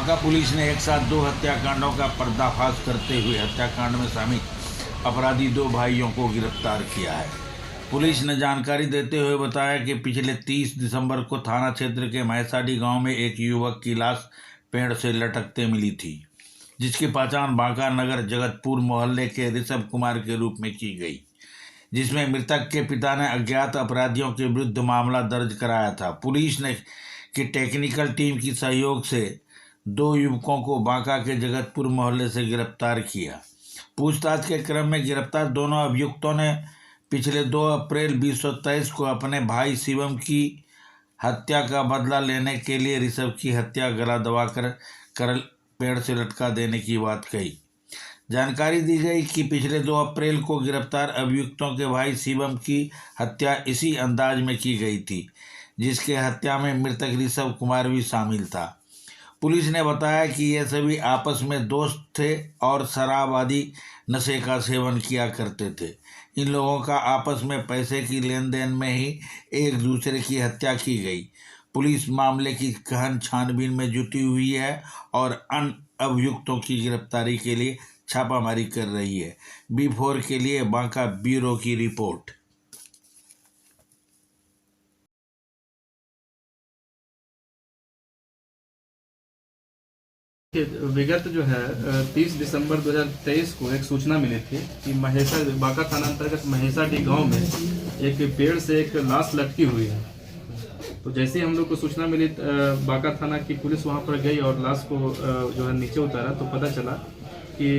Banka police ने एक साथ 2 हत्याकांडों का पर्दाफाश करते हुए हत्याकांड में शामिल अपराधी 2 भाइयों को गिरफ्तार किया है। पुलिस ने जानकारी देते हुए बताया कि पिछले 30 दिसंबर को थाना क्षेत्र के महसाडी गांव में एक युवक की लाश पेड़ से लटकते मिली थी, जिसकी पहचान बांका नगर जगतपुर मोहल्ले के ऋषभ कुमार के रूप में की गई, जिसमें मृतक के पिता ने अज्ञात अपराधियों के विरुद्ध मामला दर्ज कराया था। पुलिस ने की टेक्निकल टीम की सहयोग से 2 युवकों को बांका के जगतपुर मोहल्ले से गिरफ्तार किया। पूछताछ के क्रम में गिरफ्तार दोनों अभियुक्तों ने पिछले 2 अप्रैल 2023 को अपने भाई शिवम की हत्या का बदला लेने के लिए ऋषभ की हत्या गला दबाकर पेड़ से लटका देने की बात कही। जानकारी दी गई कि पिछले 2 अप्रैल को गिरफ्तार अभियुक्तों के भाई शिवम की हत्या इसी अंदाज में की गई थी, जिसके हत्या में मृतक ऋषभ कुमार भी शामिल था। पुलिस ने बताया कि ये सभी आपस में दोस्त थे और शराब आदि नशे का सेवन किया करते थे। इन लोगों का आपस में पैसे की लेन देन में ही एक दूसरे की हत्या की गई। पुलिस मामले की गहन छानबीन में जुटी हुई है और अन्य अभियुक्तों की गिरफ्तारी के लिए छापामारी कर रही है। B4 के लिए बांका ब्यूरो की रिपोर्ट। विगत जो है 30 दिसंबर 2023 को एक सूचना मिली थी कि बांका थाना अंतर्गत महेसाडी गांव में एक पेड़ से एक लाश लटकी हुई है। तो जैसे ही हम लोग को सूचना मिली, बांका थाना की पुलिस वहां पर गई और लाश को जो है नीचे उतारा, तो पता चला कि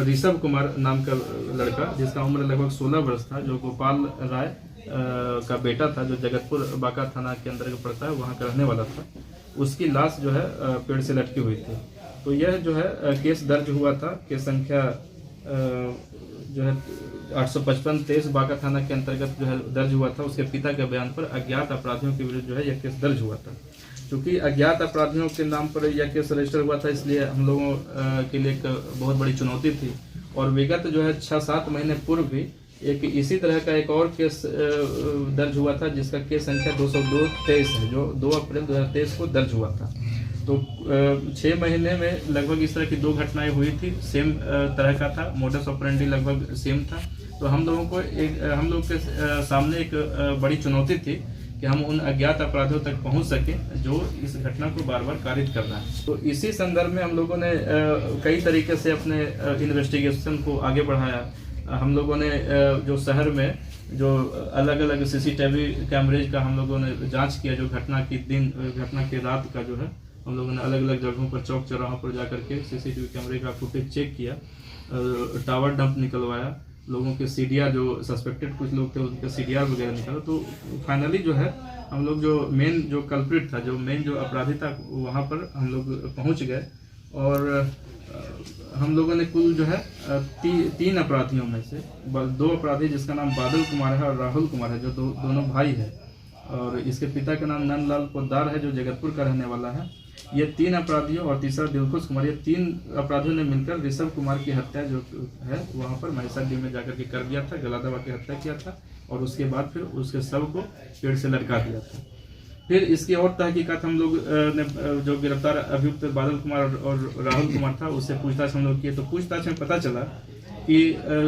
ऋषभ कुमार नाम का लड़का, जिसका उम्र लगभग 16 वर्ष था, जो गोपाल राय का बेटा था, जो जगतपुर बांका थाना के अंतर्गत पड़ता है, वहाँ का रहने वाला था, उसकी लाश जो है पेड़ से लटकी हुई थी। तो यह जो है केस दर्ज हुआ था, केस संख्या जो है 855-23 बांका थाना के अंतर्गत जो है दर्ज हुआ था। उसके पिता के बयान पर अज्ञात अपराधियों के विरुद्ध जो है यह केस दर्ज हुआ था। क्योंकि अज्ञात अपराधियों के नाम पर यह केस रजिस्टर हुआ था, इसलिए हम लोगों के लिए एक बहुत बड़ी चुनौती थी। और विगत जो है 6-7 महीने पूर्व भी एक इसी तरह का एक और केस दर्ज हुआ था, जिसका केस संख्या 202-23 है, जो 2 अप्रैल 2023 को दर्ज हुआ था। तो 6 महीने में लगभग इस तरह की 2 घटनाएं हुई थी, सेम तरह का था, मोडस ऑपरेंडी लगभग सेम था। तो हम लोग के सामने एक बड़ी चुनौती थी कि हम उन अज्ञात अपराधियों तक पहुंच सके जो इस घटना को बार बार कारित कर रहा है। तो इसी संदर्भ में हम लोगों ने कई तरीके से अपने इन्वेस्टिगेशन को आगे बढ़ाया। हम लोगों ने जो शहर में जो अलग अलग CCTV कैमरेज का हम लोगों ने जांच किया, जो घटना की रात का जो है हम लोगों ने अलग अलग जगहों पर, चौक चौराहों पर जाकर के CCTV कैमरे का फुटेज चेक किया, टावर डंप निकलवाया, लोगों के CDR, जो सस्पेक्टेड कुछ लोग थे उनके CDR वगैरह निकाला। तो फाइनली जो है हम लोग जो मेन जो कल्प्रिट था, जो मेन जो अपराधी था, वहाँ पर हम लोग पहुँच गए। और हम लोगों ने कुल जो है 3 अपराधियों में से 2 अपराधी, जिसका नाम बादल कुमार है और राहुल कुमार है, जो दोनों भाई है, और इसके पिता का नाम नंदलाल पोद्दार है, जो जगतपुर का रहने वाला है। ये 3 अपराधियों और तीसरा दिलखुश कुमार, ये 3 अपराधियों ने मिलकर ऋषभ कुमार की हत्या जो है वहाँ पर महसाडी में जाकर के कर दिया था, गला दबा के हत्या किया था, और उसके बाद फिर उसके शव को पेड़ से लटका दिया था। फिर इसकी और तहकीकात हम लोग ने जो गिरफ्तार अभियुक्त बादल कुमार और राहुल कुमार था, उससे पूछताछ हम लोग किए। तो पूछताछ में पता चला कि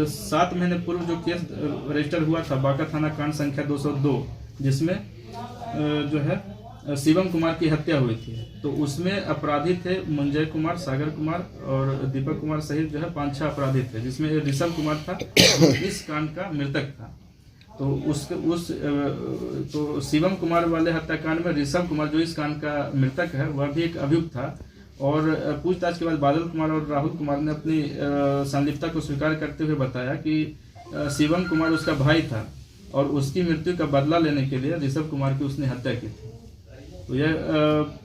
7 महीने पूर्व जो केस रजिस्टर हुआ था, बांका थाना कांड संख्या 202, जिसमें जो है शिवम कुमार की हत्या हुई थी, तो उसमें अपराधी थे मंजय कुमार, सागर कुमार और दीपक कुमार सहित जो है 5-6 अपराधी थे, जिसमें ऋषभ कुमार था, जो इस कांड का मृतक था। तो शिवम कुमार वाले हत्याकांड में ऋषभ कुमार, जो इस कांड का मृतक है, वह भी एक अभियुक्त था। और पूछताछ के बाद बादल कुमार और राहुल कुमार ने अपनी संलिप्तता को स्वीकार करते हुए बताया कि शिवम कुमार उसका भाई था और उसकी मृत्यु का बदला लेने के लिए ऋषभ कुमार की उसने हत्या की थी। तो यह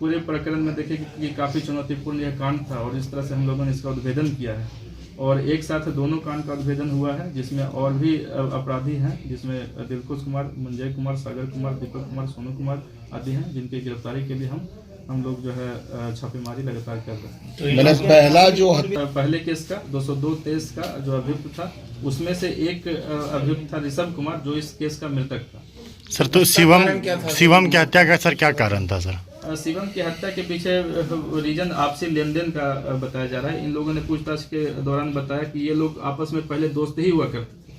पूरे प्रकरण में देखें कि काफ़ी चुनौतीपूर्ण यह कांड था, और इस तरह से हम लोगों ने इसका उद्भेदन किया है। और एक साथ दोनों कांड का उद्भेदन हुआ है, जिसमें और भी अपराधी हैं, जिसमें दिलखुश कुमार, मंजय कुमार, सागर कुमार, दीपक कुमार, सोनू कुमार आदि हैं, जिनकी गिरफ्तारी के लिए हम लोग जो है छापेमारी लगातार कर रहे हैं। तो मैंने पहले केस का 202-23 का जो अभियुक्त था, उसमें से एक अभियुक्त था ऋषभ कुमार, जो इस केस का मृतक था। सर, तो शिवम की हत्या का सर क्या कारण था सर? शिवम की हत्या के पीछे रीजन आपसी लेन देन का बताया जा रहा है। इन लोगों ने पूछताछ के दौरान बताया कि ये लोग आपस में पहले दोस्त ही हुआ करते थे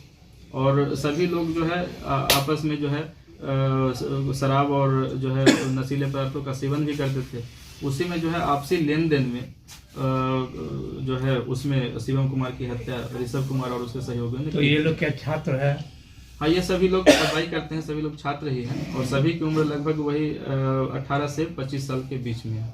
और सभी लोग जो है आपस में जो है शराब और जो है नशीले पदार्थों का सेवन भी करते थे। उसी में जो है आपसी लेन देन में जो है उसमें शिवम कुमार की हत्या ऋषभ कुमार और उसके सहयोगियों ने। तो ये लोग क्या छात्र है? हाँ, ये सभी लोग पढ़ाई करते हैं, सभी लोग छात्र ही हैं और सभी की उम्र लगभग वही 18 से 25 साल के बीच में है।